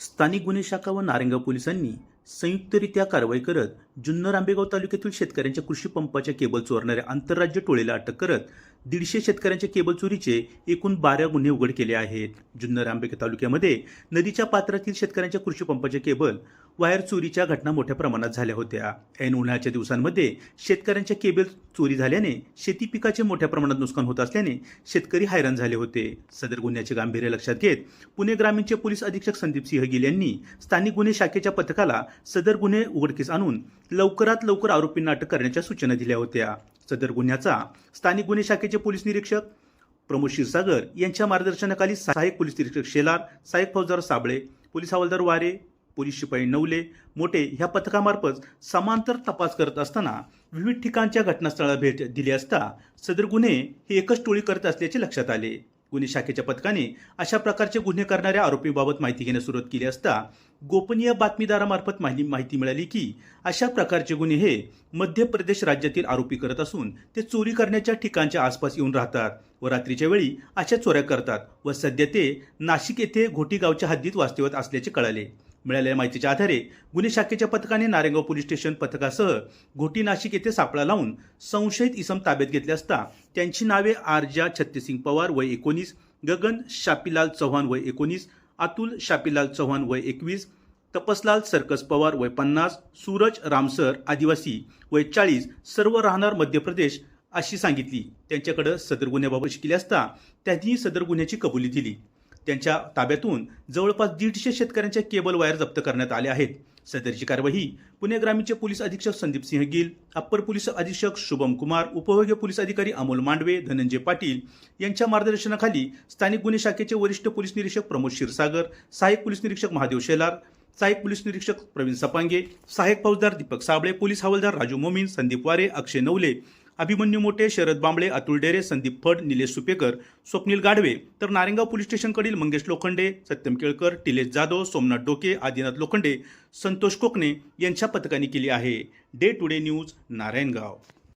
स्थानिक गुन्हे शाखा व नारायणगाव पोलिसांनी संयुक्तरित्या कारवाई करत जुन्नर आंबेगाव तालुक्यातील शेतकऱ्यांच्या कृषी पंपाच्या केबल चोरणाऱ्या आंतरराज्य टोळीला अटक करत 150 शेतकऱ्यांच्या केबल चोरीचे एकूण 12 गुन्हे उघड केले आहेत. जुन्नर आंबेगाव तालुक्यामध्ये नदीच्या पात्रातील शेतकऱ्यांच्या कृषी पंपाच्या केबल वायर चोरीच्या घटना मोठ्या प्रमाणात झाल्या होत्या. ऐन उन्हाळ्याच्या दिवसांमध्ये शेतकऱ्यांच्या केबल चोरी झाल्याने शेती पिकाचे मोठ्या प्रमाणात नुकसान होत असल्याने शेतकरी हैराण झाले होते. सदर गुन्ह्याचे गांभीर्य लक्षात घेत पुणे ग्रामीणचे पोलीस अधीक्षक संदीप सिंह गिल यांनी स्थानिक गुन्हे शाखेच्या पथकाला सदर गुन्हे उघडकीस आणून लवकरात लवकर आरोपींना अटक करण्याच्या सूचना दिल्या होत्या. सदर गुन्ह्याचा स्थानिक गुन्हे शाखेचे पोलीस निरीक्षक प्रमोद क्षीरसागर यांच्या मार्गदर्शनाखाली सहाय्यक पोलीस निरीक्षक शेलार, सहाय्यक फौजदार साबळे, पोलीस हवालदार वारे, पोलीस शिपाई नवले, मोठे ह्या पथकामार्फत समांतर तपास करत असताना विविध ठिकाणच्या घटनास्थळाला भेट दिली असता सदर गुन्हे हे एकच टोळी करत असल्याचे लक्षात आले. गुन्हे शाखेच्या पथकाने अशा प्रकारचे गुन्हे करणाऱ्या आरोपीबाबत माहिती घेण्यास सुरुवात केली असता गोपनीय बातमीदारामार्फत माहिती मिळाली की अशा प्रकारचे गुन्हे हे मध्य प्रदेश राज्यातील आरोपी करत असून ते चोरी करण्याच्या ठिकाणच्या आसपास येऊन राहतात व रात्रीच्या वेळी अशा चोऱ्या करतात व सध्या ते नाशिक येथे घोटी गावच्या हद्दीत वास्तव्यात असल्याचे कळाले. मिळालेल्या माहितीच्या आधारे गुन्हे शाखेच्या पथकाने नारायणगाव पोलीस स्टेशन पथकासह घोटी नाशिक येथे सापळा लावून संशयित इसम ताब्यात घेतले असता त्यांची नावे आरजा छत्तीसिंग पवार वय 19, गगन शापीलाल चव्हाण वय 19, अतुल शापीलाल चव्हाण वय 21, तपसलाल सर्कस पवार वय 50, सूरज रामसर आदिवासी वय 40 सर्व राहणार मध्य प्रदेश अशी सांगितली. त्यांच्याकडे सदर गुन्ह्याबाबत शिकले असता त्यांनी सदर गुन्ह्याची कबुली दिली. त्यांच्या ताब्यातून जवळपास 150 शेतकऱ्यांच्या केबल वायर जप्त करण्यात आले आहेत. सदरची कारवाई पुणे ग्रामीणचे पोलीस अधीक्षक संदीप सिंह गिल, अप्पर पोलीस अधीक्षक शुभम कुमार, उपविभागीय पोलीस अधिकारी अमोल मांडवे, धनंजय पाटील यांच्या मार्गदर्शनाखाली स्थानिक गुन्हे शाखेचे वरिष्ठ पोलीस निरीक्षक प्रमोद क्षीरसागर, सहाय्यक पोलीस निरीक्षक महादेव शेलार, सहाय्यक पोलीस निरीक्षक प्रवीण सपांगे, सहाय्यक फौजदार दीपक साबळे, पोलीस हवालदार राजू मोमीन, संदीप वारे, अक्षय नवले, अभिमन्यू मोठे, शरद बांबळे, अतुल डेरे, संदीप फड, निलेश सुपेकर, स्वप्नील गाढवे तर नारायणगाव पोलीस स्टेशनकडील मंगेश लोखंडे, सत्यम केळकर, टिलेश जाधव, सोमनाथ डोके, आदिनाथ लोखंडे, संतोष कोकणे यांच्या पथकाने केली आहे. Day today news Narayangaon.